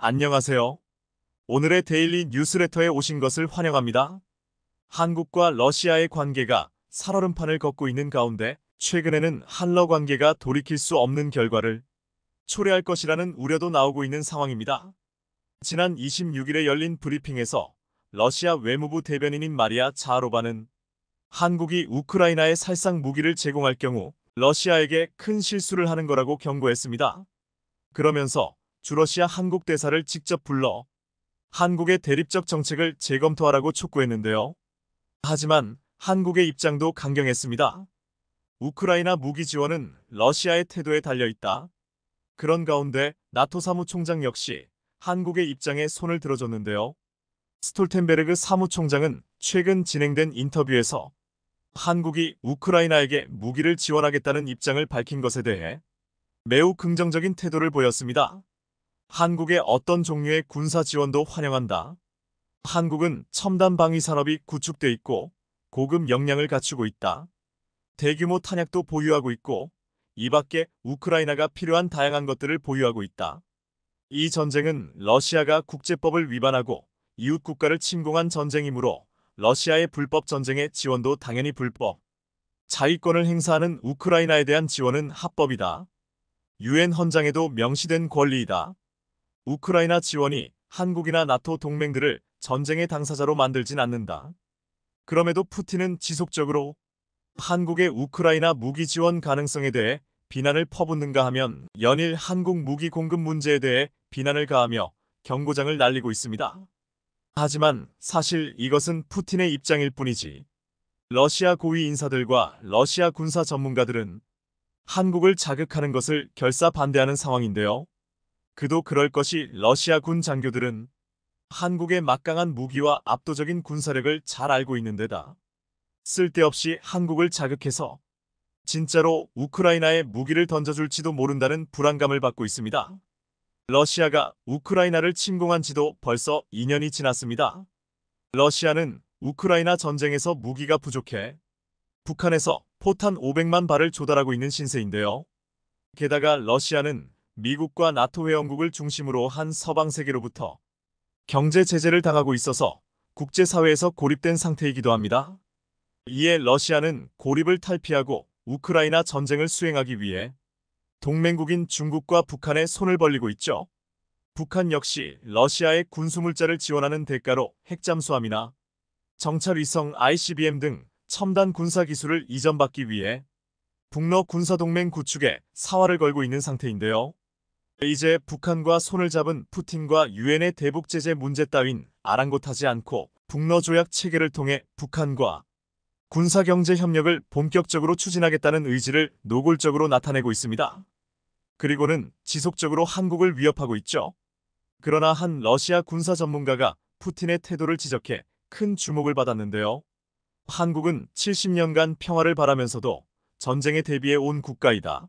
안녕하세요. 오늘의 데일리 뉴스레터에 오신 것을 환영합니다. 한국과 러시아의 관계가 살얼음판을 걷고 있는 가운데 최근에는 한러 관계가 돌이킬 수 없는 결과를 초래할 것이라는 우려도 나오고 있는 상황입니다. 지난 26일에 열린 브리핑에서 러시아 외무부 대변인인 마리아 자하로바는 한국이 우크라이나에 살상 무기를 제공할 경우 러시아에게 큰 실수를 하는 거라고 경고했습니다. 그러면서 주러시아 한국 대사를 직접 불러 한국의 대립적 정책을 재검토하라고 촉구했는데요. 하지만 한국의 입장도 강경했습니다. 우크라이나 무기 지원은 러시아의 태도에 달려있다. 그런 가운데 나토 사무총장 역시 한국의 입장에 손을 들어줬는데요. 스톨텐베르그 사무총장은 최근 진행된 인터뷰에서 한국이 우크라이나에게 무기를 지원하겠다는 입장을 밝힌 것에 대해 매우 긍정적인 태도를 보였습니다. 한국의 어떤 종류의 군사 지원도 환영한다. 한국은 첨단 방위 산업이 구축돼 있고 고급 역량을 갖추고 있다. 대규모 탄약도 보유하고 있고 이 밖에 우크라이나가 필요한 다양한 것들을 보유하고 있다. 이 전쟁은 러시아가 국제법을 위반하고 이웃 국가를 침공한 전쟁이므로 러시아의 불법 전쟁의 지원도 당연히 불법. 자위권을 행사하는 우크라이나에 대한 지원은 합법이다. 유엔 헌장에도 명시된 권리이다. 우크라이나 지원이 한국이나 나토 동맹들을 전쟁의 당사자로 만들진 않는다. 그럼에도 푸틴은 지속적으로 한국의 우크라이나 무기 지원 가능성에 대해 비난을 퍼붓는가 하면 연일 한국 무기 공급 문제에 대해 비난을 가하며 경고장을 날리고 있습니다. 하지만 사실 이것은 푸틴의 입장일 뿐이지. 러시아 고위 인사들과 러시아 군사 전문가들은 한국을 자극하는 것을 결사 반대하는 상황인데요. 그도 그럴 것이 러시아 군 장교들은 한국의 막강한 무기와 압도적인 군사력을 잘 알고 있는 데다 쓸데없이 한국을 자극해서 진짜로 우크라이나에 무기를 던져줄지도 모른다는 불안감을 받고 있습니다. 러시아가 우크라이나를 침공한 지도 벌써 2년이 지났습니다. 러시아는 우크라이나 전쟁에서 무기가 부족해 북한에서 포탄 500만 발을 조달하고 있는 신세인데요. 게다가 러시아는 미국과 나토 회원국을 중심으로 한 서방 세계로부터 경제 제재를 당하고 있어서 국제사회에서 고립된 상태이기도 합니다. 이에 러시아는 고립을 탈피하고 우크라이나 전쟁을 수행하기 위해 동맹국인 중국과 북한에 손을 벌리고 있죠. 북한 역시 러시아의 군수물자를 지원하는 대가로 핵잠수함이나 정찰위성 ICBM 등 첨단 군사기술을 이전받기 위해 북러 군사동맹 구축에 사활을 걸고 있는 상태인데요. 이제 북한과 손을 잡은 푸틴과 유엔의 대북 제재 문제 따윈 아랑곳하지 않고 북러 조약 체결을 통해 북한과 군사경제 협력을 본격적으로 추진하겠다는 의지를 노골적으로 나타내고 있습니다. 그리고는 지속적으로 한국을 위협하고 있죠. 그러나 한 러시아 군사 전문가가 푸틴의 태도를 지적해 큰 주목을 받았는데요. 한국은 70년간 평화를 바라면서도 전쟁에 대비해 온 국가이다.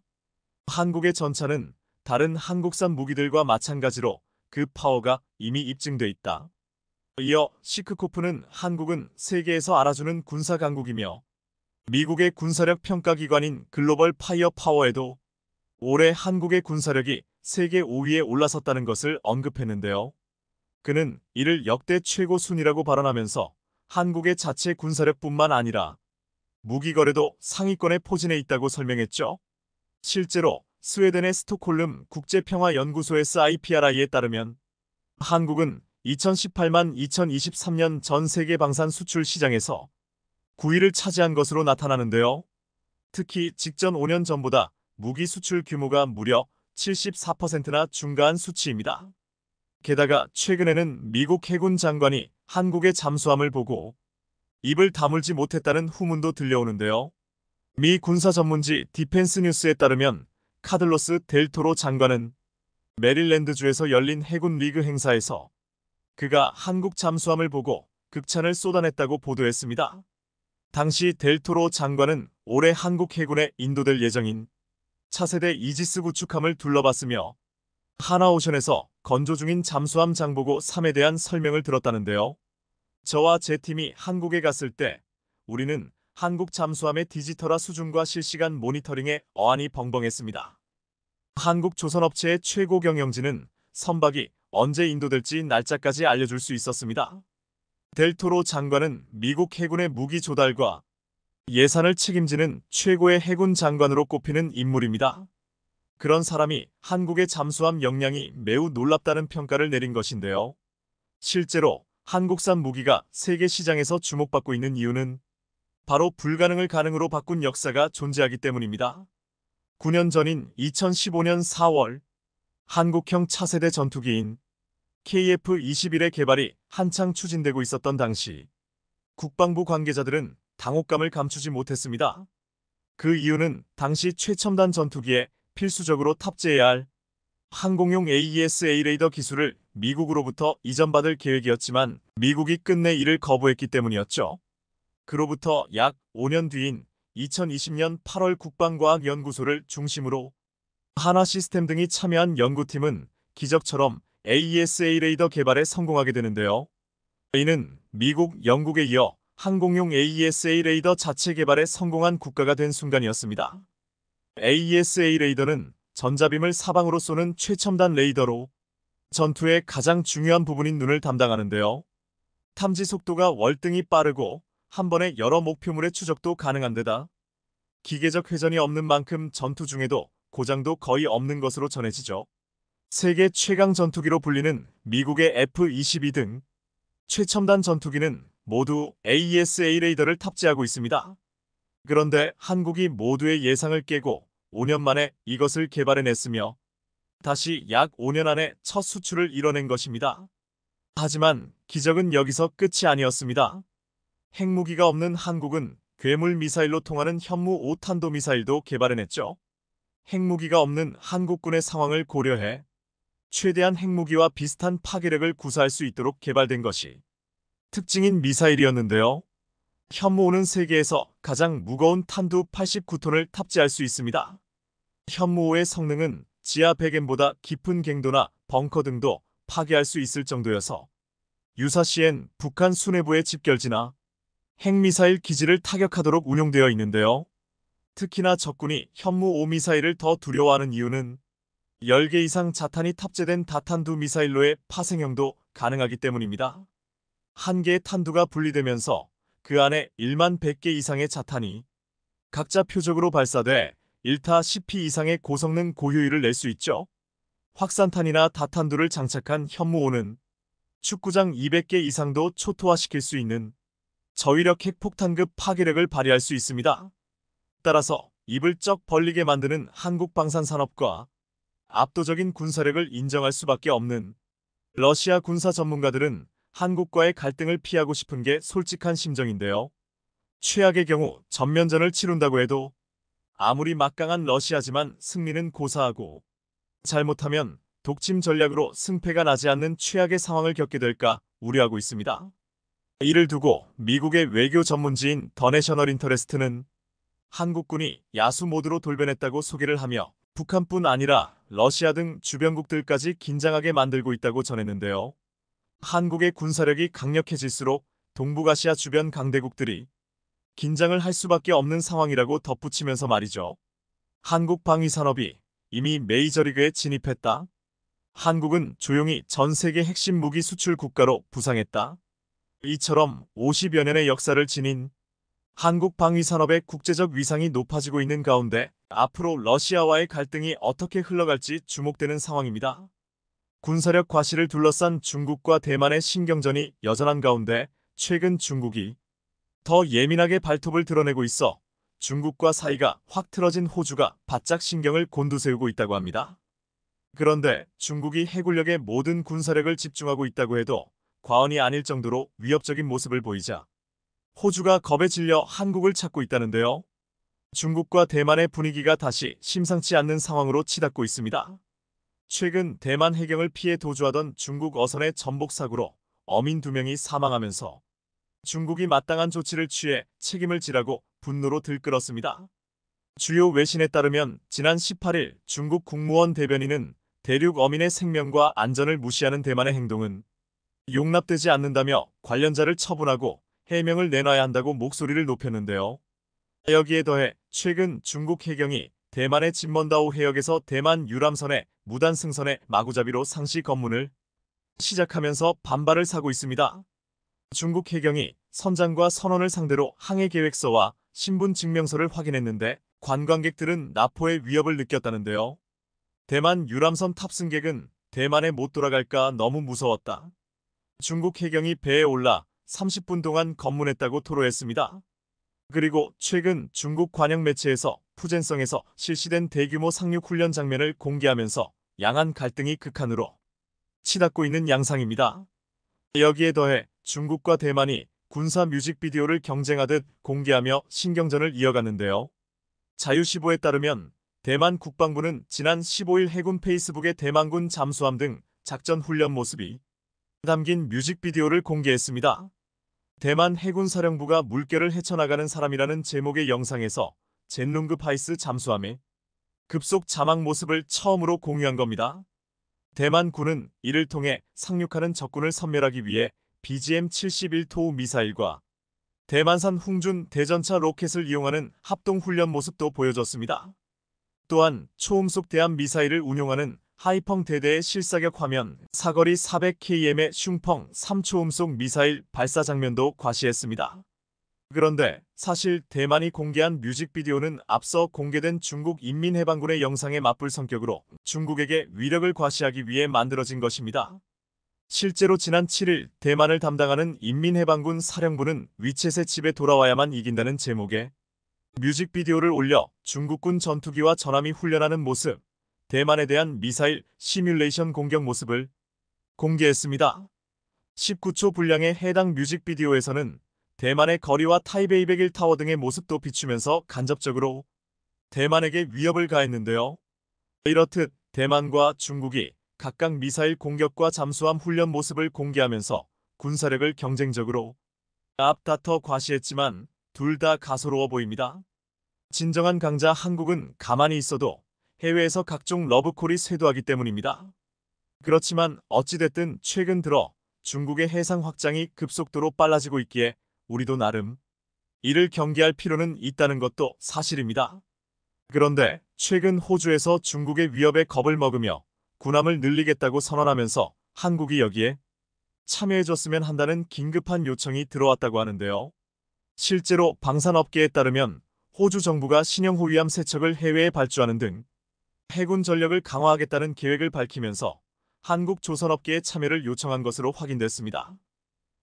한국의 전차는 다른 한국산 무기들과 마찬가지로 그 파워가 이미 입증돼 있다. 이어 시크코프는 한국은 세계에서 알아주는 군사 강국이며 미국의 군사력 평가기관인 글로벌 파이어 파워에도 올해 한국의 군사력이 세계 5위에 올라섰다는 것을 언급했는데요. 그는 이를 역대 최고 순위라고 발언하면서 한국의 자체 군사력뿐만 아니라 무기 거래도 상위권에 포진해 있다고 설명했죠. 실제로 스웨덴의 스톡홀름 국제평화연구소의 IPRI에 따르면 한국은 2018만 2023년 전 세계 방산 수출 시장에서 9위를 차지한 것으로 나타나는데요. 특히 직전 5년 전보다 무기 수출 규모가 무려 74%나 증가한 수치입니다. 게다가 최근에는 미국 해군 장관이 한국의 잠수함을 보고 입을 다물지 못했다는 후문도 들려오는데요. 미 군사 전문지 디펜스 뉴스에 따르면 카들로스 델 토로 장관은 메릴랜드주에서 열린 해군 리그 행사에서 그가 한국 잠수함을 보고 극찬을 쏟아냈다고 보도했습니다. 당시 델 토로 장관은 올해 한국 해군에 인도될 예정인 차세대 이지스 구축함을 둘러봤으며 하나오션에서 건조 중인 잠수함 장보고 3에 대한 설명을 들었다는데요. 저와 제 팀이 한국에 갔을 때 우리는 한국 잠수함의 디지털화 수준과 실시간 모니터링에 어안이 벙벙했습니다. 한국 조선업체의 최고 경영진은 선박이 언제 인도될지 날짜까지 알려줄 수 있었습니다. 델토로 장관은 미국 해군의 무기 조달과 예산을 책임지는 최고의 해군 장관으로 꼽히는 인물입니다. 그런 사람이 한국의 잠수함 역량이 매우 놀랍다는 평가를 내린 것인데요. 실제로 한국산 무기가 세계 시장에서 주목받고 있는 이유는 바로 불가능을 가능으로 바꾼 역사가 존재하기 때문입니다. 9년 전인 2015년 4월 한국형 차세대 전투기인 KF-21의 개발이 한창 추진되고 있었던 당시 국방부 관계자들은 당혹감을 감추지 못했습니다. 그 이유는 당시 최첨단 전투기에 필수적으로 탑재해야 할 항공용 AESA 레이더 기술을 미국으로부터 이전받을 계획이었지만 미국이 끝내 이를 거부했기 때문이었죠. 그로부터 약 5년 뒤인 2020년 8월 국방과학연구소를 중심으로 한화시스템 등이 참여한 연구팀은 기적처럼 AESA 레이더 개발에 성공하게 되는데요. 이는 미국, 영국에 이어 항공용 AESA 레이더 자체 개발에 성공한 국가가 된 순간이었습니다. AESA 레이더는 전자빔을 사방으로 쏘는 최첨단 레이더로 전투의 가장 중요한 부분인 눈을 담당하는데요. 탐지 속도가 월등히 빠르고 한 번에 여러 목표물의 추적도 가능한 데다 기계적 회전이 없는 만큼 전투 중에도 고장도 거의 없는 것으로 전해지죠. 세계 최강 전투기로 불리는 미국의 F-22 등 최첨단 전투기는 모두 AESA 레이더를 탑재하고 있습니다. 그런데 한국이 모두의 예상을 깨고 5년 만에 이것을 개발해냈으며 다시 약 5년 안에 첫 수출을 이뤄낸 것입니다. 하지만 기적은 여기서 끝이 아니었습니다. 핵무기가 없는 한국은 괴물 미사일로 통하는 현무 5탄도 미사일도 개발해냈죠. 핵무기가 없는 한국군의 상황을 고려해 최대한 핵무기와 비슷한 파괴력을 구사할 수 있도록 개발된 것이 특징인 미사일이었는데요. 현무5는 세계에서 가장 무거운 탄두 89톤을 탑재할 수 있습니다. 현무5의 성능은 지하 100m보다 깊은 갱도나 벙커 등도 파괴할 수 있을 정도여서 유사시엔 북한 수뇌부의 집결지나 핵미사일 기지를 타격하도록 운용되어 있는데요. 특히나 적군이 현무5 미사일을 더 두려워하는 이유는 10개 이상 자탄이 탑재된 다탄두 미사일로의 파생형도 가능하기 때문입니다. 한 개의 탄두가 분리되면서 그 안에 1만 100개 이상의 자탄이 각자 표적으로 발사돼 1타 10피 이상의 고성능 고효율을 낼 수 있죠. 확산탄이나 다탄두를 장착한 현무5는 축구장 200개 이상도 초토화시킬 수 있는 저위력 핵폭탄급 파괴력을 발휘할 수 있습니다. 따라서 입을 쩍 벌리게 만드는 한국 방산산업과 압도적인 군사력을 인정할 수밖에 없는 러시아 군사 전문가들은 한국과의 갈등을 피하고 싶은 게 솔직한 심정인데요. 최악의 경우 전면전을 치룬다고 해도 아무리 막강한 러시아지만 승리는 고사하고 잘못하면 독침 전략으로 승패가 나지 않는 최악의 상황을 겪게 될까 우려하고 있습니다. 이를 두고 미국의 외교 전문지인 더 내셔널 인터레스트는 한국군이 야수 모드로 돌변했다고 소개를 하며 북한뿐 아니라 러시아 등 주변국들까지 긴장하게 만들고 있다고 전했는데요. 한국의 군사력이 강력해질수록 동북아시아 주변 강대국들이 긴장을 할 수밖에 없는 상황이라고 덧붙이면서 말이죠. 한국 방위산업이 이미 메이저리그에 진입했다. 한국은 조용히 전 세계 핵심 무기 수출 국가로 부상했다. 이처럼 50여 년의 역사를 지닌 한국 방위산업의 국제적 위상이 높아지고 있는 가운데 앞으로 러시아와의 갈등이 어떻게 흘러갈지 주목되는 상황입니다. 군사력 과시를 둘러싼 중국과 대만의 신경전이 여전한 가운데 최근 중국이 더 예민하게 발톱을 드러내고 있어 중국과 사이가 확 틀어진 호주가 바짝 신경을 곤두세우고 있다고 합니다. 그런데 중국이 해군력에 모든 군사력을 집중하고 있다고 해도 과언이 아닐 정도로 위협적인 모습을 보이자 호주가 겁에 질려 한국을 찾고 있다는데요. 중국과 대만의 분위기가 다시 심상치 않는 상황으로 치닫고 있습니다. 최근 대만 해경을 피해 도주하던 중국 어선의 전복 사고로 어민 2명이 사망하면서 중국이 마땅한 조치를 취해 책임을 지라고 분노로 들끓었습니다. 주요 외신에 따르면 지난 18일 중국 국무원 대변인은 대륙 어민의 생명과 안전을 무시하는 대만의 행동은 용납되지 않는다며 관련자를 처분하고 해명을 내놔야 한다고 목소리를 높였는데요. 여기에 더해 최근 중국 해경이 대만의 진먼다오 해역에서 대만 유람선의 무단 승선에 마구잡이로 상시 검문을 시작하면서 반발을 사고 있습니다. 중국 해경이 선장과 선원을 상대로 항해 계획서와 신분 증명서를 확인했는데 관광객들은 나포의 위협을 느꼈다는데요. 대만 유람선 탑승객은 대만에 못 돌아갈까 너무 무서웠다. 중국 해경이 배에 올라 30분 동안 검문했다고 토로했습니다. 그리고 최근 중국 관영 매체에서 푸젠성에서 실시된 대규모 상륙 훈련 장면을 공개하면서 양안 갈등이 극한으로 치닫고 있는 양상입니다. 여기에 더해 중국과 대만이 군사 뮤직비디오를 경쟁하듯 공개하며 신경전을 이어갔는데요. 자유시보에 따르면 대만 국방부는 지난 15일 해군 페이스북에 대만군 잠수함 등 작전 훈련 모습이 담긴 뮤직비디오를 공개했습니다. 대만 해군사령부가 물결을 헤쳐나가는 사람이라는 제목의 영상에서 젠룽급 하이스 잠수함의 급속 자막 모습을 처음으로 공유한 겁니다. 대만군은 이를 통해 상륙하는 적군을 섬멸하기 위해 BGM-71토우 미사일과 대만산 홍준 대전차 로켓을 이용하는 합동훈련 모습도 보여줬습니다. 또한 초음속 대함 미사일을 운용하는 하이펑 대대의 실사격 화면, 사거리 400km의 슝펑 3초음속 미사일 발사 장면도 과시했습니다. 그런데 사실 대만이 공개한 뮤직비디오는 앞서 공개된 중국 인민해방군의 영상에 맞불 성격으로 중국에게 위력을 과시하기 위해 만들어진 것입니다. 실제로 지난 7일 대만을 담당하는 인민해방군 사령부는 위챗의 집에 돌아와야만 이긴다는 제목의 뮤직비디오를 올려 중국군 전투기와 전함이 훈련하는 모습, 대만에 대한 미사일 시뮬레이션 공격 모습을 공개했습니다. 19초 분량의 해당 뮤직비디오에서는 대만의 거리와 타이베이 101타워 등의 모습도 비추면서 간접적으로 대만에게 위협을 가했는데요. 이렇듯 대만과 중국이 각각 미사일 공격과 잠수함 훈련 모습을 공개하면서 군사력을 경쟁적으로 앞다퉈 과시했지만 둘 다 가소로워 보입니다. 진정한 강자 한국은 가만히 있어도 해외에서 각종 러브콜이 쇄도하기 때문입니다. 그렇지만 어찌됐든 최근 들어 중국의 해상 확장이 급속도로 빨라지고 있기에 우리도 나름 이를 경계할 필요는 있다는 것도 사실입니다. 그런데 최근 호주에서 중국의 위협에 겁을 먹으며 군함을 늘리겠다고 선언하면서 한국이 여기에 참여해줬으면 한다는 긴급한 요청이 들어왔다고 하는데요. 실제로 방산업계에 따르면 호주 정부가 신형 호위함 3척을 해외에 발주하는 등 해군 전력을 강화하겠다는 계획을 밝히면서 한국 조선업계의 참여를 요청한 것으로 확인됐습니다.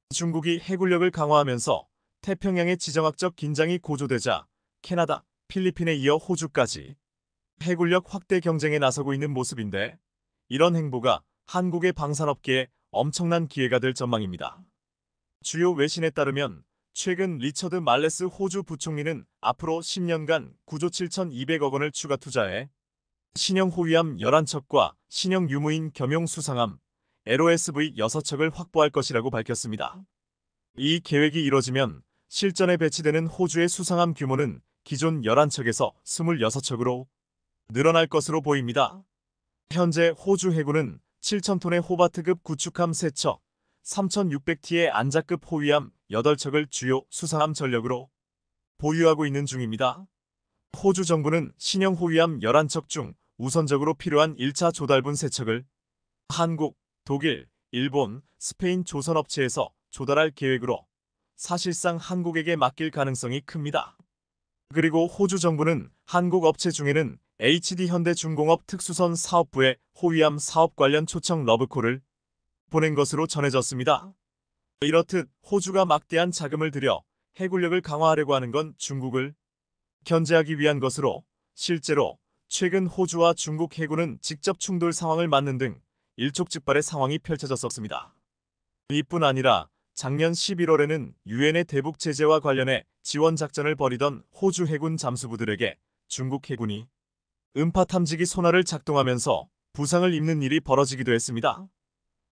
중국이 해군력을 강화하면서 태평양의 지정학적 긴장이 고조되자 캐나다, 필리핀에 이어 호주까지 해군력 확대 경쟁에 나서고 있는 모습인데 이런 행보가 한국의 방산업계에 엄청난 기회가 될 전망입니다. 주요 외신에 따르면 최근 리처드 말레스 호주 부총리는 앞으로 10년간 9조 7,200억 원을 추가 투자해 신형 호위함 11척과 신형 유무인 겸용 수상함 LOSV 6척을 확보할 것이라고 밝혔습니다. 이 계획이 이뤄지면 실전에 배치되는 호주의 수상함 규모는 기존 11척에서 26척으로 늘어날 것으로 보입니다. 현재 호주 해군은 7,000톤의 호바트급 구축함 3척, 3,600T의 안자급 호위함 8척을 주요 수상함 전력으로 보유하고 있는 중입니다. 호주 정부는 신형 호위함 11척 중 우선적으로 필요한 1차 조달분 3척을 한국, 독일, 일본, 스페인 조선업체에서 조달할 계획으로 사실상 한국에게 맡길 가능성이 큽니다. 그리고 호주 정부는 한국 업체 중에는 HD현대중공업 특수선 사업부에 호위함 사업 관련 초청 러브콜을 보낸 것으로 전해졌습니다. 이렇듯 호주가 막대한 자금을 들여 해군력을 강화하려고 하는 건 중국을 견제하기 위한 것으로 실제로 최근 호주와 중국 해군은 직접 충돌 상황을 맞는 등 일촉즉발의 상황이 펼쳐졌었습니다. 이뿐 아니라 작년 11월에는 유엔의 대북 제재와 관련해 지원 작전을 벌이던 호주 해군 잠수부들에게 중국 해군이 음파 탐지기 소나를 작동하면서 부상을 입는 일이 벌어지기도 했습니다.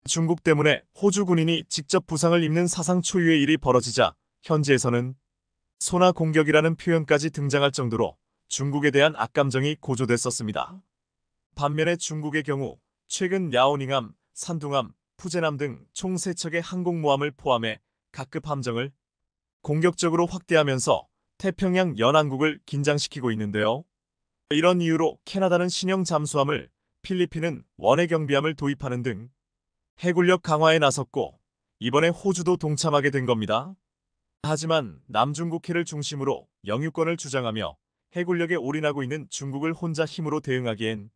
중국 때문에 호주 군인이 직접 부상을 입는 사상 초유의 일이 벌어지자 현지에서는 소나 공격이라는 표현까지 등장할 정도로 중국에 대한 악감정이 고조됐었습니다. 반면에 중국의 경우 최근 랴오닝함, 산둥함, 푸제남 등 총 3척의 항공모함을 포함해 각급 함정을 공격적으로 확대하면서 태평양 연안국을 긴장시키고 있는데요. 이런 이유로 캐나다는 신형 잠수함을, 필리핀은 원해 경비함을 도입하는 등 해군력 강화에 나섰고 이번에 호주도 동참하게 된 겁니다. 하지만 남중국해를 중심으로 영유권을 주장하며 해군력에 올인하고 있는 중국을 혼자 힘으로 대응하기엔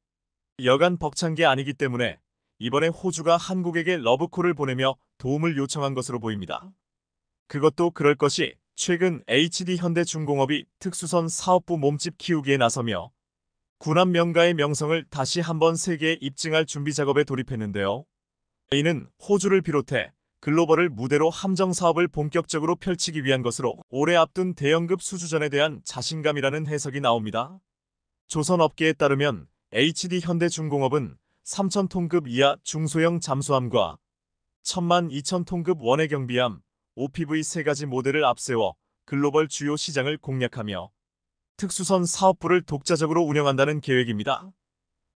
여간 벅찬 게 아니기 때문에 이번에 호주가 한국에게 러브콜을 보내며 도움을 요청한 것으로 보입니다. 그것도 그럴 것이 최근 HD현대중공업이 특수선 사업부 몸집 키우기에 나서며 군함 명가의 명성을 다시 한번 세계에 입증할 준비 작업에 돌입했는데요. 이는 호주를 비롯해 글로벌을 무대로 함정 사업을 본격적으로 펼치기 위한 것으로 올해 앞둔 대형급 수주전에 대한 자신감이라는 해석이 나옵니다. 조선업계에 따르면 HD현대중공업은 3,000톤급 이하 중소형 잠수함과 12,000톤급 원해 경비함, OPV 세 가지 모델을 앞세워 글로벌 주요 시장을 공략하며 특수선 사업부를 독자적으로 운영한다는 계획입니다.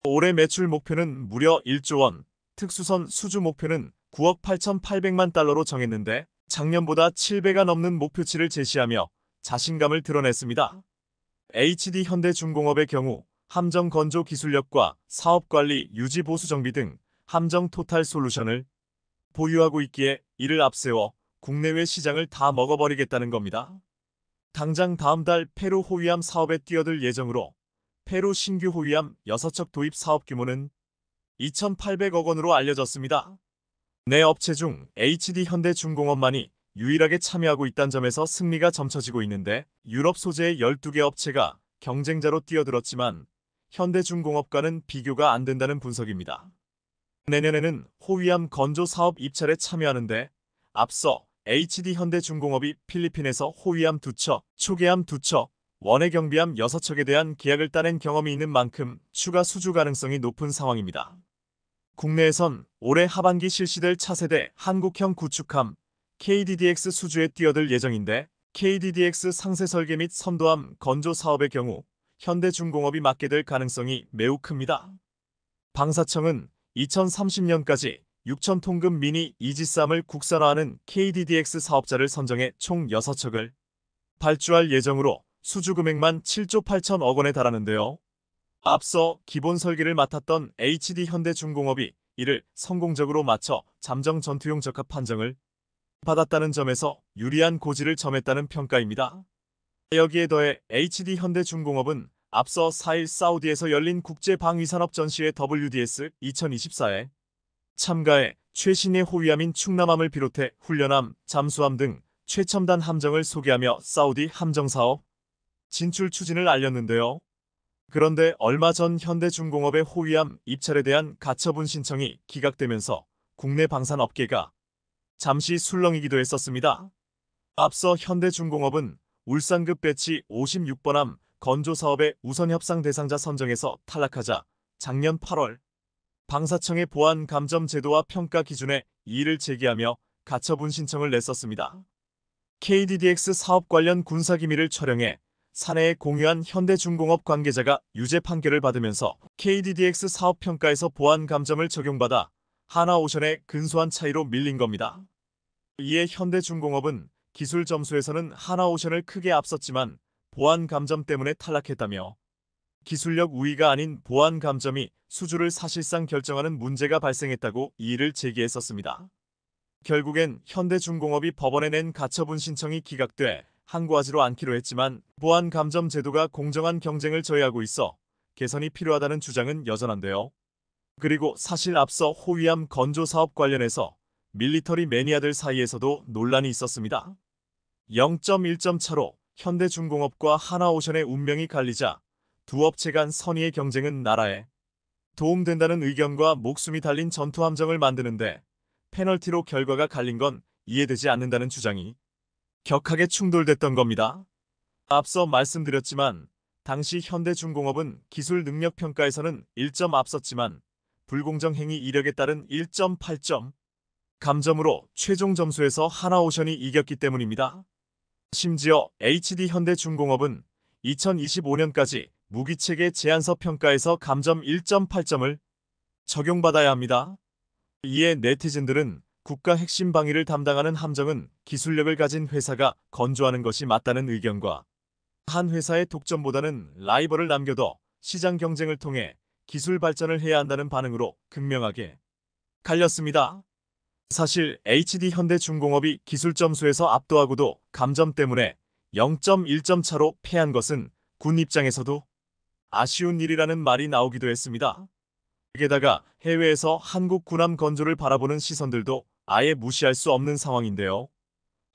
올해 매출 목표는 무려 1조 원, 특수선 수주 목표는 9억 8,800만 달러로 정했는데 작년보다 7배가 넘는 목표치를 제시하며 자신감을 드러냈습니다. HD현대중공업의 경우 함정 건조 기술력과 사업관리, 유지 보수 정비 등 함정 토탈 솔루션을 보유하고 있기에 이를 앞세워 국내외 시장을 다 먹어버리겠다는 겁니다. 당장 다음 달 페루 호위함 사업에 뛰어들 예정으로 페루 신규 호위함 6척 도입 사업 규모는 2,800억 원으로 알려졌습니다. 네 업체 중 HD현대중공업만이 유일하게 참여하고 있다는 점에서 승리가 점쳐지고 있는데 유럽 소재의 12개 업체가 경쟁자로 뛰어들었지만 현대중공업과는 비교가 안 된다는 분석입니다. 내년에는 호위함 건조 사업 입찰에 참여하는데 앞서 HD현대중공업이 필리핀에서 호위함 2척, 초계함 2척, 원해 경비함 6척에 대한 계약을 따낸 경험이 있는 만큼 추가 수주 가능성이 높은 상황입니다. 국내에선 올해 하반기 실시될 차세대 한국형 구축함 KDDX 수주에 뛰어들 예정인데 KDDX 상세 설계 및 선도함 건조 사업의 경우 현대중공업이 맡게 될 가능성이 매우 큽니다. 방사청은 2030년까지 6,000톤급 미니 이지스함을 국산화하는 KDDX 사업자를 선정해 총 6척을 발주할 예정으로 수주 금액만 7조 8천억 원에 달하는데요. 앞서 기본 설계를 맡았던 HD현대중공업이 이를 성공적으로 마쳐 잠정 전투용 적합 판정을 받았다는 점에서 유리한 고지를 점했다는 평가입니다. 여기에 더해 HD현대중공업은 앞서 4일 사우디에서 열린 국제방위산업 전시회 WDS 2024에 참가해 최신의 호위함인 충남함을 비롯해 훈련함, 잠수함 등 최첨단 함정을 소개하며 사우디 함정사업 진출 추진을 알렸는데요. 그런데 얼마 전 현대중공업의 호위함 입찰에 대한 가처분 신청이 기각되면서 국내 방산업계가 잠시 술렁이기도 했었습니다. 앞서 현대중공업은 울산급 배치 56번함 건조 사업의 우선 협상 대상자 선정에서 탈락하자 작년 8월 방사청의 보안 감점 제도와 평가 기준에 이의를 제기하며 가처분 신청을 냈었습니다. KDDX 사업 관련 군사기밀을 촬영해 사내에 공유한 현대중공업 관계자가 유죄 판결을 받으면서 KDDX 사업 평가에서 보안 감점을 적용받아 하나오션의 근소한 차이로 밀린 겁니다. 이에 현대중공업은 기술 점수에서는 하나오션을 크게 앞섰지만 보안 감점 때문에 탈락했다며 기술력 우위가 아닌 보안 감점이 수주를 사실상 결정하는 문제가 발생했다고 이의를 제기했었습니다. 결국엔 현대중공업이 법원에 낸 가처분 신청이 기각돼 항고하지로 않기로 했지만 보안 감점 제도가 공정한 경쟁을 저해하고 있어 개선이 필요하다는 주장은 여전한데요. 그리고 사실 앞서 호위함 건조 사업 관련해서 밀리터리 매니아들 사이에서도 논란이 있었습니다. 0.1점 차로 현대중공업과 하나오션의 운명이 갈리자 두 업체 간 선의의 경쟁은 나라에 도움된다는 의견과 목숨이 달린 전투함정을 만드는데 페널티로 결과가 갈린 건 이해되지 않는다는 주장이 격하게 충돌됐던 겁니다. 앞서 말씀드렸지만 당시 현대중공업은 기술 능력 평가에서는 1점 앞섰지만 불공정 행위 이력에 따른 1.8점 감점으로 최종 점수에서 하나오션이 이겼기 때문입니다. 심지어 HD현대중공업은 2025년까지 무기체계 제안서 평가에서 감점 1.8점을 적용받아야 합니다. 이에 네티즌들은 국가 핵심 방위를 담당하는 함정은 기술력을 가진 회사가 건조하는 것이 맞다는 의견과 한 회사의 독점보다는 라이벌을 남겨둬 시장 경쟁을 통해 기술 발전을 해야 한다는 반응으로 극명하게 갈렸습니다. 사실 HD 현대중공업이 기술 점수에서 압도하고도 감점 때문에 0.1점 차로 패한 것은 군 입장에서도 아쉬운 일이라는 말이 나오기도 했습니다. 게다가 해외에서 한국 군함 건조를 바라보는 시선들도 아예 무시할 수 없는 상황인데요.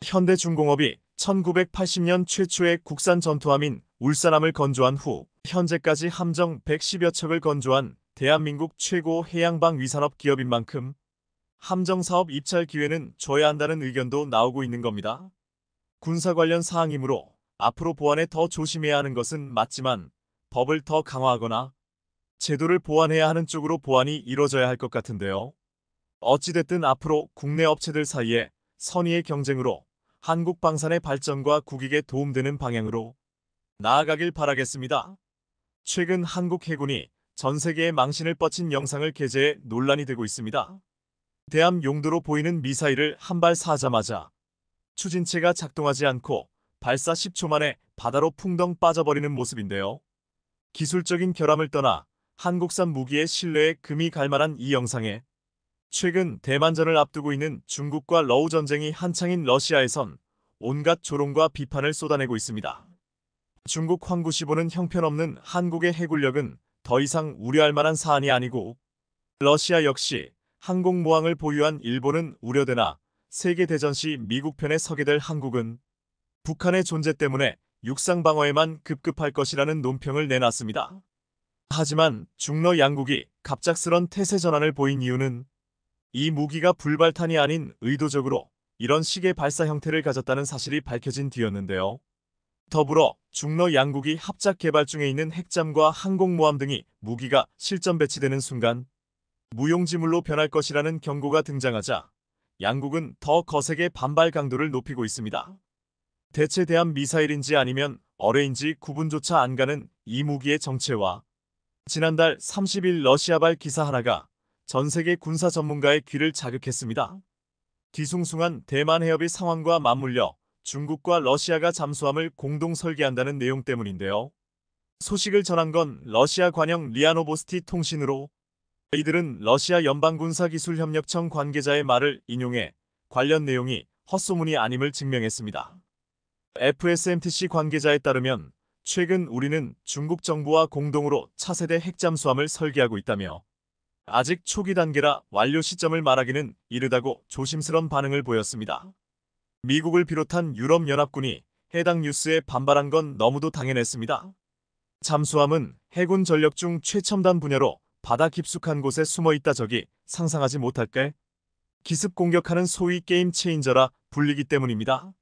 현대중공업이 1980년 최초의 국산 전투함인 울산함을 건조한 후 현재까지 함정 110여 척을 건조한 대한민국 최고 해양방 위산업 기업인 만큼 함정 사업 입찰 기회는 줘야 한다는 의견도 나오고 있는 겁니다. 군사 관련 사항이므로 앞으로 보안에 더 조심해야 하는 것은 맞지만 법을 더 강화하거나 제도를 보완해야 하는 쪽으로 보완이 이뤄져야 할 것 같은데요. 어찌됐든 앞으로 국내 업체들 사이에 선의의 경쟁으로 한국 방산의 발전과 국익에 도움되는 방향으로 나아가길 바라겠습니다. 최근 한국 해군이 전 세계에 망신을 뻗친 영상을 게재해 논란이 되고 있습니다. 대함 용도로 보이는 미사일을 한 발 쏴자마자 추진체가 작동하지 않고 발사 10초 만에 바다로 풍덩 빠져버리는 모습인데요. 기술적인 결함을 떠나 한국산 무기의 신뢰에 금이 갈 만한 이 영상에 최근 대만전을 앞두고 있는 중국과 러우 전쟁이 한창인 러시아에선 온갖 조롱과 비판을 쏟아내고 있습니다. 중국 황구시보는 형편없는 한국의 해군력은 더 이상 우려할 만한 사안이 아니고 러시아 역시 항공모함을 보유한 일본은 우려되나 세계대전 시 미국 편에 서게 될 한국은 북한의 존재 때문에 육상방어에만 급급할 것이라는 논평을 내놨습니다. 하지만 중러 양국이 갑작스런 태세 전환을 보인 이유는 이 무기가 불발탄이 아닌 의도적으로 이런 식의 발사 형태를 가졌다는 사실이 밝혀진 뒤였는데요. 더불어 중러 양국이 합작 개발 중에 있는 핵잠과 항공모함 등이 무기가 실전 배치되는 순간 무용지물로 변할 것이라는 경고가 등장하자 양국은 더 거세게 반발 강도를 높이고 있습니다. 대체 대함 미사일인지 아니면 어뢰인지 구분조차 안 가는 이 무기의 정체와 지난달 30일 러시아발 기사 하나가 전 세계 군사 전문가의 귀를 자극했습니다. 뒤숭숭한 대만 해협의 상황과 맞물려 중국과 러시아가 잠수함을 공동 설계한다는 내용 때문인데요. 소식을 전한 건 러시아 관영 리아 노보스티 통신으로 이들은 러시아 연방군사기술협력청 관계자의 말을 인용해 관련 내용이 헛소문이 아님을 증명했습니다. FSMTC 관계자에 따르면 최근 우리는 중국 정부와 공동으로 차세대 핵잠수함을 설계하고 있다며 아직 초기 단계라 완료 시점을 말하기는 이르다고 조심스런 반응을 보였습니다. 미국을 비롯한 유럽연합군이 해당 뉴스에 반발한 건 너무도 당연했습니다. 잠수함은 해군 전력 중 최첨단 분야로 바다 깊숙한 곳에 숨어있다 적이 상상하지 못할게 기습 공격하는 소위 게임 체인저라 불리기 때문입니다.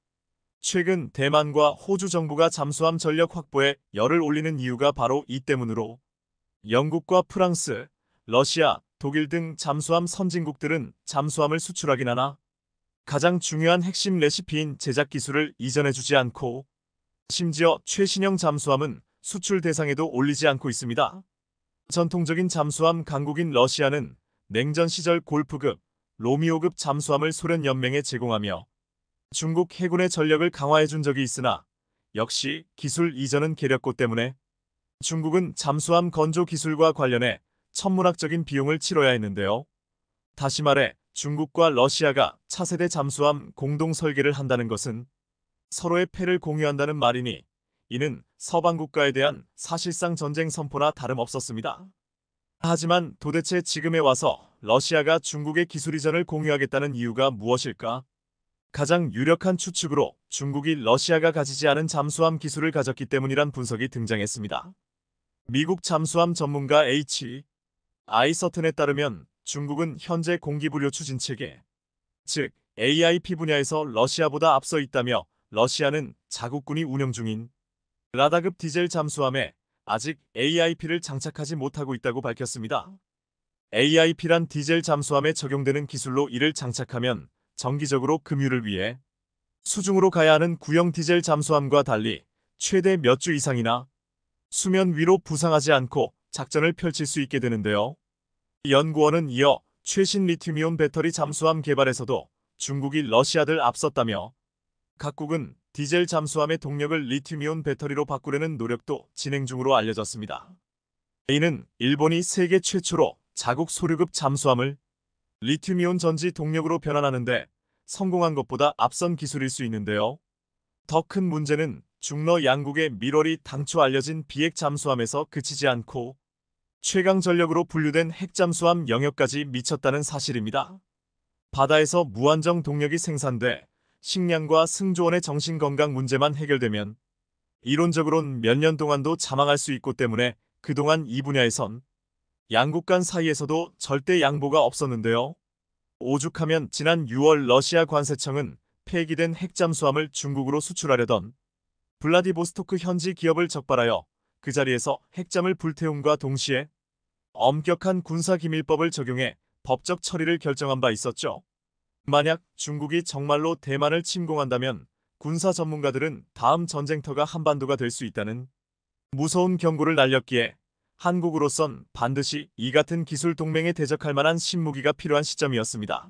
최근 대만과 호주 정부가 잠수함 전력 확보에 열을 올리는 이유가 바로 이 때문으로 영국과 프랑스, 러시아, 독일 등 잠수함 선진국들은 잠수함을 수출하긴 하나 가장 중요한 핵심 레시피인 제작 기술을 이전해주지 않고 심지어 최신형 잠수함은 수출 대상에도 올리지 않고 있습니다. 전통적인 잠수함 강국인 러시아는 냉전 시절 골프급, 로미오급 잠수함을 소련 연맹에 제공하며 중국 해군의 전력을 강화해준 적이 있으나 역시 기술 이전은 계렸고 때문에 중국은 잠수함 건조 기술과 관련해 천문학적인 비용을 치러야 했는데요. 다시 말해 중국과 러시아가 차세대 잠수함 공동 설계를 한다는 것은 서로의 패를 공유한다는 말이니 이는 서방 국가에 대한 사실상 전쟁 선포나 다름없었습니다. 하지만 도대체 지금에 와서 러시아가 중국의 기술 이전을 공유하겠다는 이유가 무엇일까? 가장 유력한 추측으로 중국이 러시아가 가지지 않은 잠수함 기술을 가졌기 때문이란 분석이 등장했습니다. 미국 잠수함 전문가 H. I. 서튼에 따르면 중국은 현재 공기부료 추진체계, 즉 AIP 분야에서 러시아보다 앞서 있다며 러시아는 자국군이 운영 중인 라다급 디젤 잠수함에 아직 AIP를 장착하지 못하고 있다고 밝혔습니다. AIP란 디젤 잠수함에 적용되는 기술로 이를 장착하면 정기적으로 금유를 위해 수중으로 가야 하는 구형 디젤 잠수함과 달리 최대 몇 주 이상이나 수면 위로 부상하지 않고 작전을 펼칠 수 있게 되는데요. 연구원은 이어 최신 리튬이온 배터리 잠수함 개발에서도 중국이 러시아를 앞섰다며 각국은 디젤 잠수함의 동력을 리튬이온 배터리로 바꾸려는 노력도 진행 중으로 알려졌습니다. 이는 일본이 세계 최초로 자국 소류급 잠수함을 리튬이온 전지 동력으로 변환하는데 성공한 것보다 앞선 기술일 수 있는데요. 더 큰 문제는 중러 양국의 밀월이 당초 알려진 비핵 잠수함에서 그치지 않고 최강 전력으로 분류된 핵잠수함 영역까지 미쳤다는 사실입니다. 바다에서 무한정 동력이 생산돼 식량과 승조원의 정신건강 문제만 해결되면 이론적으론 몇 년 동안도 자망할 수 있고 때문에 그동안 이 분야에선 양국 간 사이에서도 절대 양보가 없었는데요. 오죽하면 지난 6월 러시아 관세청은 폐기된 핵잠수함을 중국으로 수출하려던 블라디보스토크 현지 기업을 적발하여 그 자리에서 핵잠을 불태움과 동시에 엄격한 군사기밀법을 적용해 법적 처리를 결정한 바 있었죠. 만약 중국이 정말로 대만을 침공한다면 군사 전문가들은 다음 전쟁터가 한반도가 될 수 있다는 무서운 경고를 날렸기에 한국으로선 반드시 이 같은 기술 동맹에 대적할 만한 신무기가 필요한 시점이었습니다.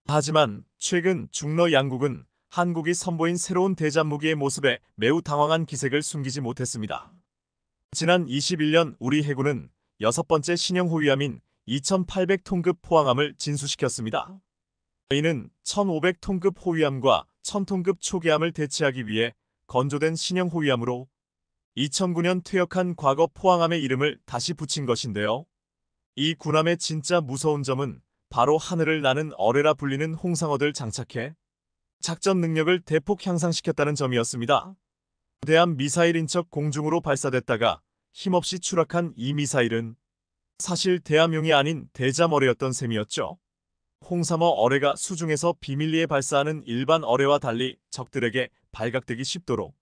하지만 최근 중러 양국은 한국이 선보인 새로운 대잠무기의 모습에 매우 당황한 기색을 숨기지 못했습니다. 지난 21년 우리 해군은 6번째 신형 호위함인 2800톤급 포항함을 진수시켰습니다. 이는 1500톤급 호위함과 1000톤급 초계함을 대체하기 위해 건조된 신형 호위함으로 2009년 퇴역한 과거 포항함의 이름을 다시 붙인 것인데요. 이 군함의 진짜 무서운 점은 바로 하늘을 나는 어뢰라 불리는 홍상어들 장착해 작전 능력을 대폭 향상시켰다는 점이었습니다. 대함 미사일인 척 공중으로 발사됐다가 힘없이 추락한 이 미사일은 사실 대함용이 아닌 대잠어뢰였던 셈이었죠. 홍삼어 어뢰가 수중에서 비밀리에 발사하는 일반 어뢰와 달리 적들에게 발각되기 쉽도록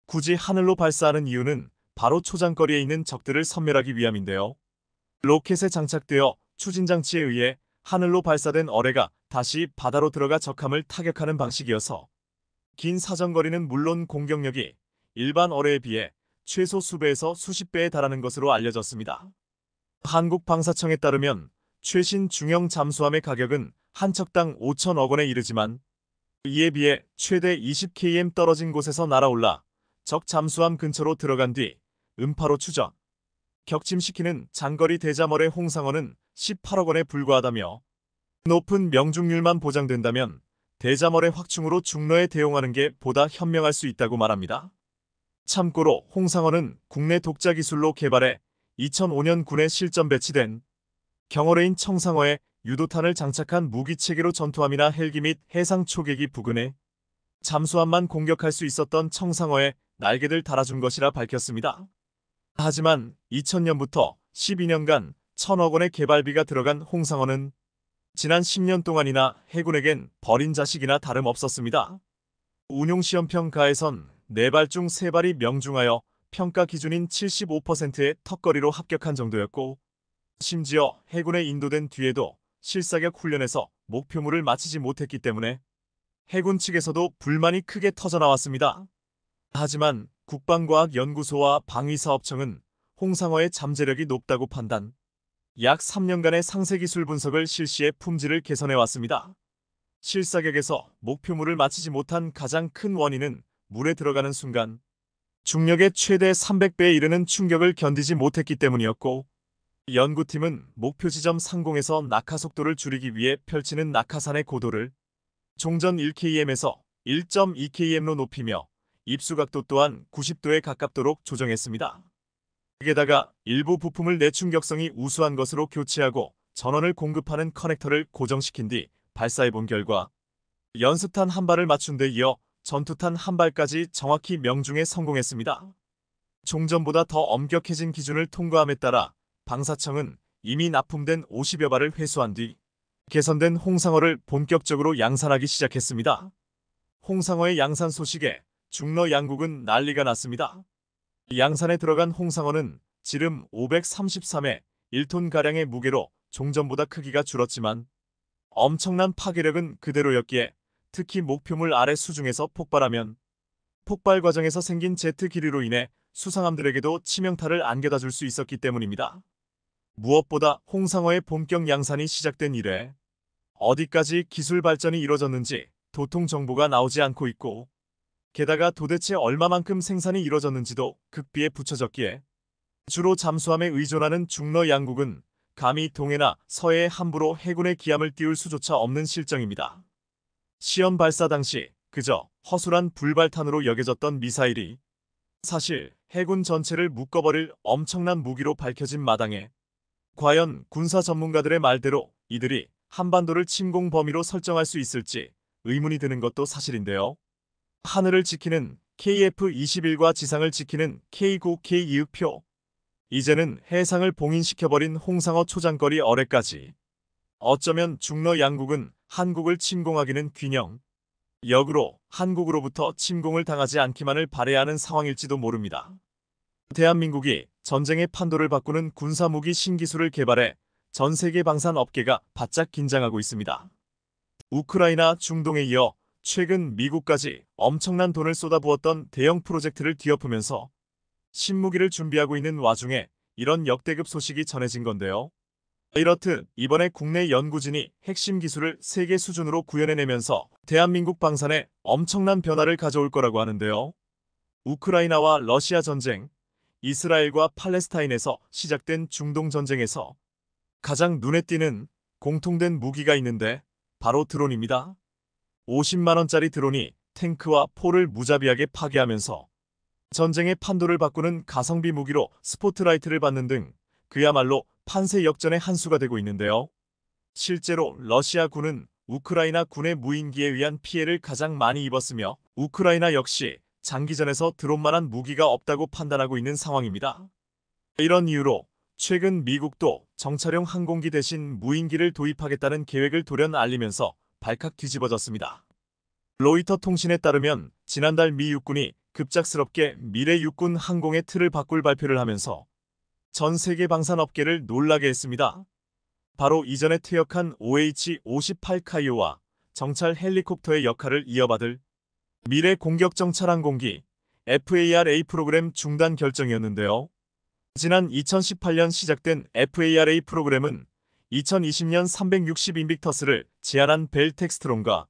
굳이 하늘로 발사하는 이유는 바로 초장거리에 있는 적들을 섬멸하기 위함인데요. 로켓에 장착되어 추진장치에 의해 하늘로 발사된 어뢰가 다시 바다로 들어가 적함을 타격하는 방식이어서 긴 사정거리는 물론 공격력이 일반 어뢰에 비해 최소 수배에서 수십 배에 달하는 것으로 알려졌습니다. 한국방사청에 따르면 최신 중형 잠수함의 가격은 한 척당 5천억 원에 이르지만 이에 비해 최대 20km 떨어진 곳에서 날아올라 적 잠수함 근처로 들어간 뒤 음파로 추적, 격침시키는 장거리 대잠어뢰 홍상어는 18억 원에 불과하다며 높은 명중률만 보장된다면 대잠어뢰 확충으로 중러에 대응하는 게 보다 현명할 수 있다고 말합니다. 참고로 홍상어는 국내 독자 기술로 개발해 2005년 군에 실전 배치된 경어뢰인 청상어에 유도탄을 장착한 무기체계로 전투함이나 헬기 및 해상 초계기 부근에 잠수함만 공격할 수 있었던 청상어에 날개를 달아준 것이라 밝혔습니다. 하지만 2000년부터 12년간 1000억 원의 개발비가 들어간 홍상어는 지난 10년 동안이나 해군에겐 버린 자식이나 다름없었습니다. 운용시험평가에선 4발 중 3발이 명중하여 평가 기준인 75%의 턱걸이로 합격한 정도였고 심지어 해군에 인도된 뒤에도 실사격 훈련에서 목표물을 마치지 못했기 때문에 해군 측에서도 불만이 크게 터져나왔습니다. 하지만 국방과학연구소와 방위사업청은 홍상어의 잠재력이 높다고 판단, 약 3년간의 상세기술 분석을 실시해 품질을 개선해왔습니다. 실사격에서 목표물을 마치지 못한 가장 큰 원인은 물에 들어가는 순간 중력의 최대 300배에 이르는 충격을 견디지 못했기 때문이었고 연구팀은 목표 지점 상공에서 낙하 속도를 줄이기 위해 펼치는 낙하산의 고도를 종전 1km에서 1.2km로 높이며 입수각도 또한 90도에 가깝도록 조정했습니다. 게다가 일부 부품을 내충격성이 우수한 것으로 교체하고 전원을 공급하는 커넥터를 고정시킨 뒤 발사해본 결과 연습탄 한 발을 맞춘 데 이어 전투탄 한 발까지 정확히 명중에 성공했습니다. 종전보다 더 엄격해진 기준을 통과함에 따라 방사청은 이미 납품된 50여 발을 회수한 뒤 개선된 홍상어를 본격적으로 양산하기 시작했습니다. 홍상어의 양산 소식에 중러 양국은 난리가 났습니다. 양산에 들어간 홍상어는 지름 533에 1톤가량의 무게로 종전보다 크기가 줄었지만 엄청난 파괴력은 그대로였기에 특히 목표물 아래 수중에서 폭발하면 폭발 과정에서 생긴 제트 기류로 인해 수상함들에게도 치명타를 안겨다 줄 수 있었기 때문입니다. 무엇보다 홍상어의 본격 양산이 시작된 이래 어디까지 기술 발전이 이뤄졌는지 도통 정보가 나오지 않고 있고 게다가 도대체 얼마만큼 생산이 이뤄졌는지도 극비에 붙여졌기에 주로 잠수함에 의존하는 중러 양국은 감히 동해나 서해에 함부로 해군의 기함을 띄울 수조차 없는 실정입니다. 시험 발사 당시 그저 허술한 불발탄으로 여겨졌던 미사일이 사실 해군 전체를 묶어버릴 엄청난 무기로 밝혀진 마당에 과연 군사 전문가들의 말대로 이들이 한반도를 침공 범위로 설정할 수 있을지 의문이 드는 것도 사실인데요. 하늘을 지키는 KF-21과 지상을 지키는 K9K 이윽표. 이제는 해상을 봉인시켜버린 홍상어 초장거리 어뢰까지. 어쩌면 중러 양국은 한국을 침공하기는 균형, 역으로 한국으로부터 침공을 당하지 않기만을 바라야 하는 상황일지도 모릅니다. 대한민국이 전쟁의 판도를 바꾸는 군사무기 신기술을 개발해 전 세계 방산 업계가 바짝 긴장하고 있습니다. 우크라이나, 중동에 이어 최근 미국까지 엄청난 돈을 쏟아부었던 대형 프로젝트를 뒤엎으면서 신무기를 준비하고 있는 와중에 이런 역대급 소식이 전해진 건데요. 이렇듯 이번에 국내 연구진이 핵심 기술을 세계 수준으로 구현해내면서 대한민국 방산에 엄청난 변화를 가져올 거라고 하는데요. 우크라이나와 러시아 전쟁, 이스라엘과 팔레스타인에서 시작된 중동 전쟁에서 가장 눈에 띄는 공통된 무기가 있는데 바로 드론입니다. 50만원짜리 드론이 탱크와 포를 무자비하게 파괴하면서 전쟁의 판도를 바꾸는 가성비 무기로 스포트라이트를 받는 등 그야말로 판세 역전의 한 수가 되고 있는데요. 실제로 러시아 군은 우크라이나 군의 무인기에 의한 피해를 가장 많이 입었으며 우크라이나 역시 장기전에서 드론만한 무기가 없다고 판단하고 있는 상황입니다. 이런 이유로 최근 미국도 정찰용 항공기 대신 무인기를 도입하겠다는 계획을 돌연 알리면서 발칵 뒤집어졌습니다. 로이터 통신에 따르면 지난달 미 육군이 급작스럽게 미래 육군 항공의 틀을 바꿀 발표를 하면서 전 세계 방산업계를 놀라게 했습니다. 바로 이전에 퇴역한 OH-58 카이오와 정찰 헬리콥터의 역할을 이어받을 미래 공격 정찰 항공기 FARA 프로그램 중단 결정이었는데요. 지난 2018년 시작된 FARA 프로그램은 2020년 360 인빅터스를 제안한 벨 텍스트론과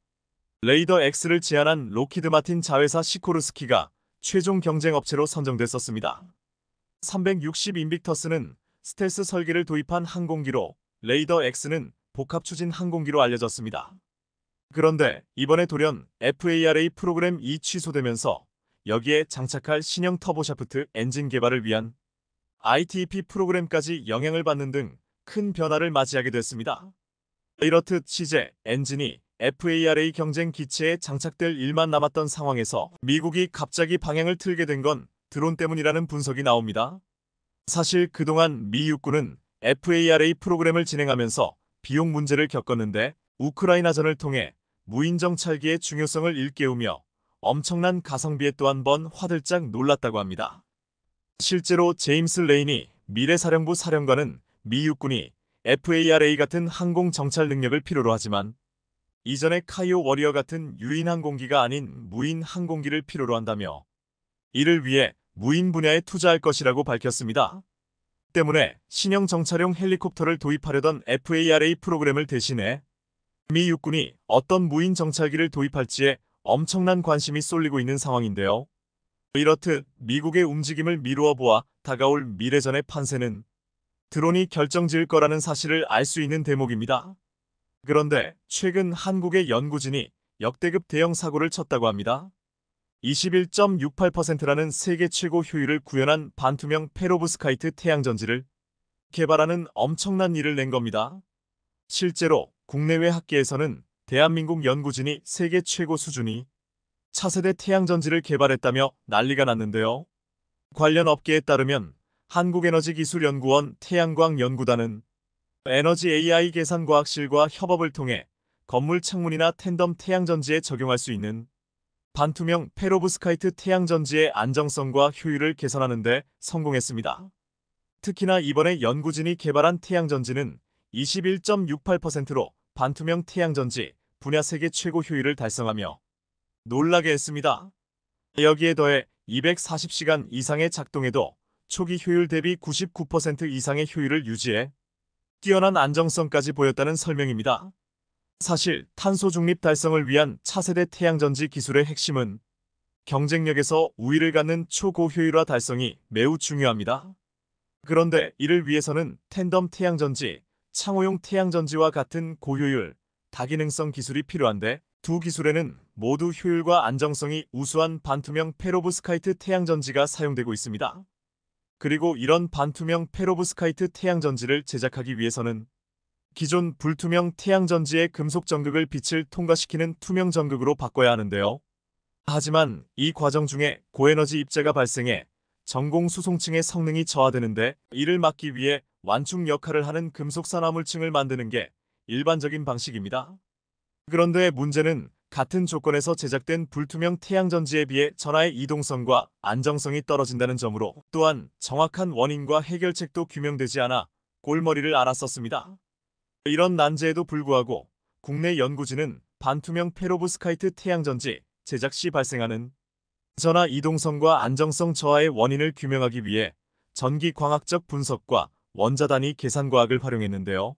레이더 X를 제안한 로키드 마틴 자회사 시코르스키가 최종 경쟁 업체로 선정됐었습니다. 360 인빅터스는 스텔스 설계를 도입한 항공기로 레이더 X는 복합 추진 항공기로 알려졌습니다. 그런데 이번에 돌연 FARA 프로그램이 취소되면서 여기에 장착할 신형 터보샤프트 엔진 개발을 위한 ITEP 프로그램까지 영향을 받는 등 큰 변화를 맞이하게 됐습니다. 이렇듯 시제 엔진이 FARA 경쟁 기체에 장착될 일만 남았던 상황에서 미국이 갑자기 방향을 틀게 된 건 드론 때문이라는 분석이 나옵니다. 사실 그동안 미 육군은 FARA 프로그램을 진행하면서 비용 문제를 겪었는데 우크라이나전을 통해 무인정찰기의 중요성을 일깨우며 엄청난 가성비에 또 한 번 화들짝 놀랐다고 합니다. 실제로 제임스 레인이 미래사령부 사령관은 미 육군이 FARA 같은 항공 정찰 능력을 필요로 하지만 이전의 카이오 워리어 같은 유인 항공기가 아닌 무인 항공기를 필요로 한다며 이를 위해 무인 분야에 투자할 것이라고 밝혔습니다. 때문에 신형 정찰용 헬리콥터를 도입하려던 FARA 프로그램을 대신해 미 육군이 어떤 무인 정찰기를 도입할지에 엄청난 관심이 쏠리고 있는 상황인데요. 이렇듯 미국의 움직임을 미루어 보아 다가올 미래전의 판세는 드론이 결정지을 거라는 사실을 알 수 있는 대목입니다. 그런데 최근 한국의 연구진이 역대급 대형 사고를 쳤다고 합니다. 21.68%라는 세계 최고 효율을 구현한 반투명 페로브스카이트 태양전지를 개발하는 엄청난 일을 낸 겁니다. 실제로 국내외 학계에서는 대한민국 연구진이 세계 최고 수준이 차세대 태양전지를 개발했다며 난리가 났는데요. 관련 업계에 따르면 한국에너지기술연구원 태양광연구단은 에너지 AI 계산과학실과 협업을 통해 건물 창문이나 텐덤 태양전지에 적용할 수 있는 반투명 페로브스카이트 태양전지의 안정성과 효율을 개선하는 데 성공했습니다. 특히나 이번에 연구진이 개발한 태양전지는 21.68%로 반투명 태양전지 분야 세계 최고 효율을 달성하며 놀라게 했습니다. 여기에 더해 240시간 이상의 작동에도 초기 효율 대비 99% 이상의 효율을 유지해 뛰어난 안정성까지 보였다는 설명입니다. 사실 탄소 중립 달성을 위한 차세대 태양전지 기술의 핵심은 경쟁력에서 우위를 갖는 초고효율화 달성이 매우 중요합니다. 그런데 이를 위해서는 텐덤 태양전지, 창호용 태양전지와 같은 고효율, 다기능성 기술이 필요한데 두 기술에는 모두 효율과 안정성이 우수한 반투명 페로브스카이트 태양전지가 사용되고 있습니다. 그리고 이런 반투명 페로브스카이트 태양전지를 제작하기 위해서는 기존 불투명 태양전지의 금속 전극을 빛을 통과시키는 투명 전극으로 바꿔야 하는데요. 하지만 이 과정 중에 고에너지 입자가 발생해 전공 수송층의 성능이 저하되는데 이를 막기 위해 완충 역할을 하는 금속 산화물층을 만드는 게 일반적인 방식입니다. 그런데 문제는 같은 조건에서 제작된 불투명 태양전지에 비해 전하의 이동성과 안정성이 떨어진다는 점으로 또한 정확한 원인과 해결책도 규명되지 않아 골머리를 앓았었습니다. 이런 난제에도 불구하고 국내 연구진은 반투명 페로브스카이트 태양전지 제작 시 발생하는 전하 이동성과 안정성 저하의 원인을 규명하기 위해 전기광학적 분석과 원자단위 계산과학을 활용했는데요.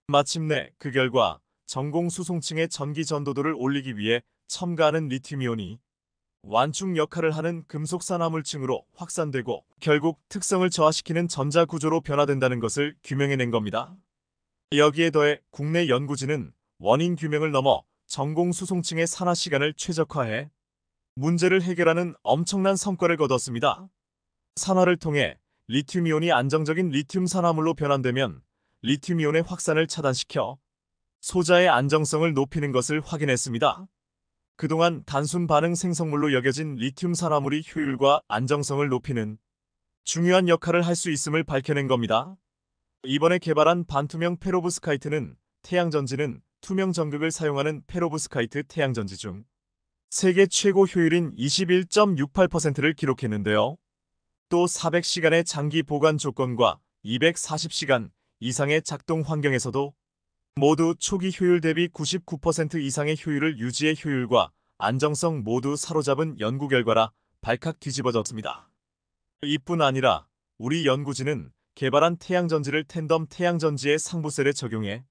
마침내 그 결과 전공 수송층의 전기 전도도를 올리기 위해 첨가하는 리튬이온이 완충 역할을 하는 금속 산화물층으로 확산되고 결국 특성을 저하시키는 전자 구조로 변화된다는 것을 규명해낸 겁니다. 여기에 더해 국내 연구진은 원인 규명을 넘어 전공 수송층의 산화 시간을 최적화해 문제를 해결하는 엄청난 성과를 거뒀습니다. 산화를 통해 리튬이온이 안정적인 리튬 산화물로 변환되면 리튬이온의 확산을 차단시켜 소자의 안정성을 높이는 것을 확인했습니다. 그동안 단순 반응 생성물로 여겨진 리튬 산화물이 효율과 안정성을 높이는 중요한 역할을 할 수 있음을 밝혀낸 겁니다. 이번에 개발한 반투명 페로브스카이트는 태양전지는 투명 전극을 사용하는 페로브스카이트 태양전지 중 세계 최고 효율인 21.68%를 기록했는데요. 또 400시간의 장기 보관 조건과 240시간 이상의 작동 환경에서도 모두 초기 효율 대비 99% 이상의 효율을 유지해 효율과 안정성 모두 사로잡은 연구 결과라 발칵 뒤집어졌습니다. 이뿐 아니라 우리 연구진은 개발한 태양전지를 텐덤 태양전지의 상부셀에 적용해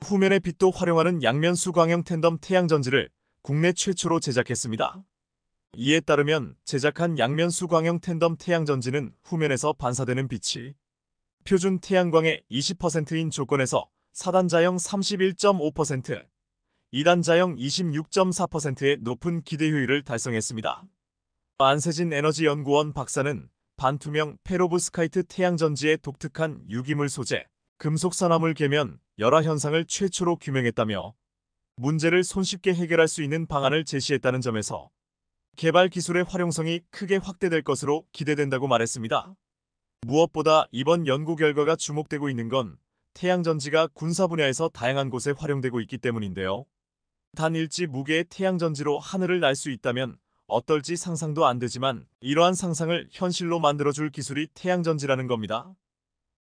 후면의 빛도 활용하는 양면 수광형 텐덤 태양전지를 국내 최초로 제작했습니다. 이에 따르면 제작한 양면 수광형 텐덤 태양전지는 후면에서 반사되는 빛이 표준 태양광의 20%인 조건에서 4단자형 31.5%, 2단자형 26.4%의 높은 기대 효율을 달성했습니다. 안세진 에너지연구원 박사는 반투명 페로브스카이트 태양전지의 독특한 유기물 소재, 금속 산화물 계면 열화 현상을 최초로 규명했다며 문제를 손쉽게 해결할 수 있는 방안을 제시했다는 점에서 개발 기술의 활용성이 크게 확대될 것으로 기대된다고 말했습니다. 무엇보다 이번 연구 결과가 주목되고 있는 건 태양전지가 군사 분야에서 다양한 곳에 활용되고 있기 때문인데요. 단 일지 무게의 태양전지로 하늘을 날 수 있다면 어떨지 상상도 안 되지만 이러한 상상을 현실로 만들어줄 기술이 태양전지라는 겁니다.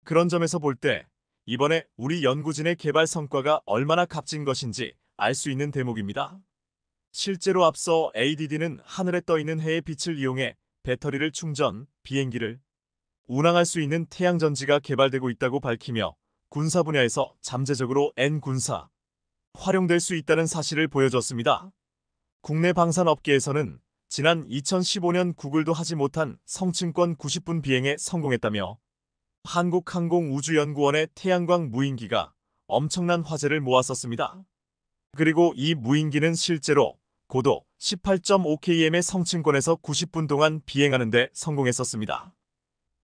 그런 점에서 볼 때 이번에 우리 연구진의 개발 성과가 얼마나 값진 것인지 알 수 있는 대목입니다. 실제로 앞서 ADD는 하늘에 떠있는 해의 빛을 이용해 배터리를 충전, 비행기를 운항할 수 있는 태양전지가 개발되고 있다고 밝히며 군사 분야에서 잠재적으로 N군사 활용될 수 있다는 사실을 보여줬습니다. 국내 방산업계에서는 지난 2015년 구글도 하지 못한 성층권 90분 비행에 성공했다며 한국항공우주연구원의 태양광 무인기가 엄청난 화제를 모았었습니다. 그리고 이 무인기는 실제로 고도 18.5km의 성층권에서 90분 동안 비행하는 데 성공했었습니다.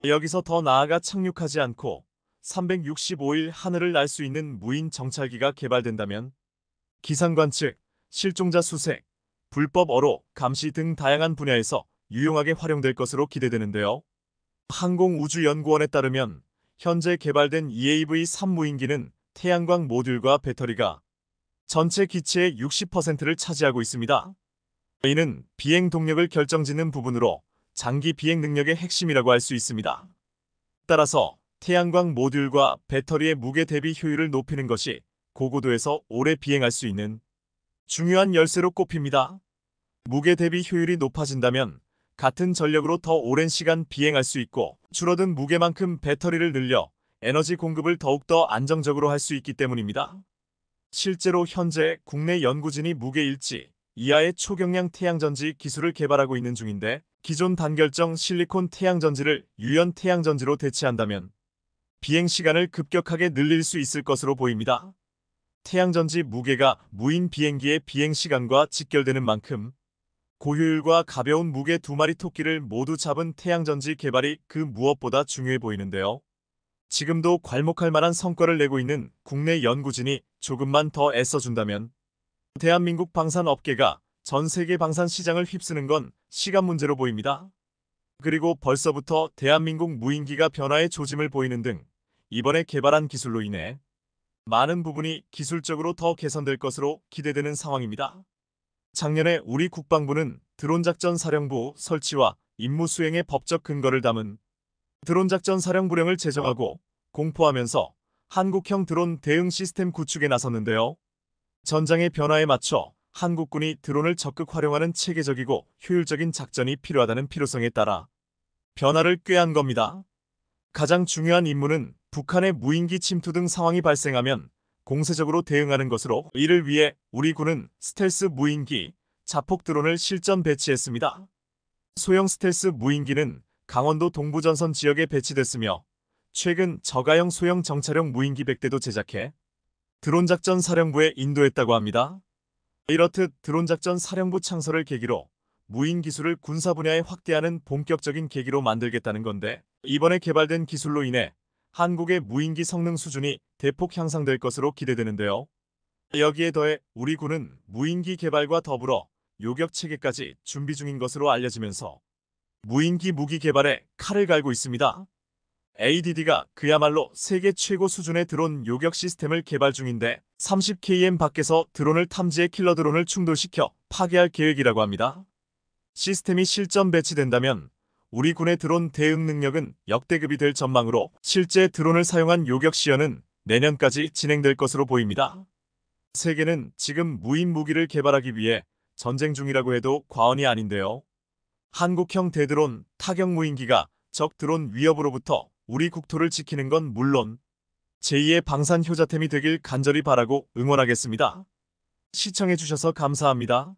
여기서 더 나아가 착륙하지 않고 365일 하늘을 날 수 있는 무인 정찰기가 개발된다면 기상관 측, 실종자 수색, 불법 어로 감시 등 다양한 분야에서 유용하게 활용될 것으로 기대되는데요. 항공우주연구원에 따르면 현재 개발된 EAV-3 무인기는 태양광 모듈과 배터리가 전체 기체의 60%를 차지하고 있습니다. 이는 비행 동력을 결정짓는 부분으로 장기 비행 능력의 핵심이라고 할 수 있습니다. 따라서 태양광 모듈과 배터리의 무게 대비 효율을 높이는 것이 고고도에서 오래 비행할 수 있는 중요한 열쇠로 꼽힙니다. 무게 대비 효율이 높아진다면 같은 전력으로 더 오랜 시간 비행할 수 있고 줄어든 무게만큼 배터리를 늘려 에너지 공급을 더욱더 안정적으로 할 수 있기 때문입니다. 실제로 현재 국내 연구진이 무게 일지 이하의 초경량 태양전지 기술을 개발하고 있는 중인데 기존 단결정 실리콘 태양전지를 유연 태양전지로 대체한다면 비행 시간을 급격하게 늘릴 수 있을 것으로 보입니다. 태양전지 무게가 무인 비행기의 비행 시간과 직결되는 만큼 고효율과 가벼운 무게 두 마리 토끼를 모두 잡은 태양전지 개발이 그 무엇보다 중요해 보이는데요. 지금도 괄목할 만한 성과를 내고 있는 국내 연구진이 조금만 더 애써준다면 대한민국 방산업계가 전 세계 방산 시장을 휩쓰는 건 시간 문제로 보입니다. 그리고 벌써부터 대한민국 무인기가 변화의 조짐을 보이는 등 이번에 개발한 기술로 인해 많은 부분이 기술적으로 더 개선될 것으로 기대되는 상황입니다. 작년에 우리 국방부는 드론작전사령부 설치와 임무 수행의 법적 근거를 담은 드론작전사령부령을 제정하고 공포하면서 한국형 드론 대응 시스템 구축에 나섰는데요. 전장의 변화에 맞춰 한국군이 드론을 적극 활용하는 체계적이고 효율적인 작전이 필요하다는 필요성에 따라 변화를 꾀한 겁니다. 가장 중요한 임무는 북한의 무인기 침투 등 상황이 발생하면 공세적으로 대응하는 것으로 이를 위해 우리 군은 스텔스 무인기, 자폭 드론을 실전 배치했습니다. 소형 스텔스 무인기는 강원도 동부전선 지역에 배치됐으며 최근 저가형 소형 정찰용 무인기 100대도 제작해 드론작전사령부에 인도했다고 합니다. 이렇듯 드론작전사령부 창설을 계기로 무인 기술을 군사 분야에 확대하는 본격적인 계기로 만들겠다는 건데 이번에 개발된 기술로 인해 한국의 무인기 성능 수준이 대폭 향상될 것으로 기대되는데요. 여기에 더해 우리 군은 무인기 개발과 더불어 요격 체계까지 준비 중인 것으로 알려지면서 무인기 무기 개발에 칼을 갈고 있습니다. ADD가 그야말로 세계 최고 수준의 드론 요격 시스템을 개발 중인데 30km 밖에서 드론을 탐지해 킬러 드론을 충돌시켜 파괴할 계획이라고 합니다. 시스템이 실전 배치된다면 우리 군의 드론 대응 능력은 역대급이 될 전망으로 실제 드론을 사용한 요격 시연은 내년까지 진행될 것으로 보입니다. 세계는 지금 무인 무기를 개발하기 위해 전쟁 중이라고 해도 과언이 아닌데요. 한국형 대드론 타격 무인기가 적 드론 위협으로부터 우리 국토를 지키는 건 물론 제2의 방산 효자템이 되길 간절히 바라고 응원하겠습니다. 시청해주셔서 감사합니다.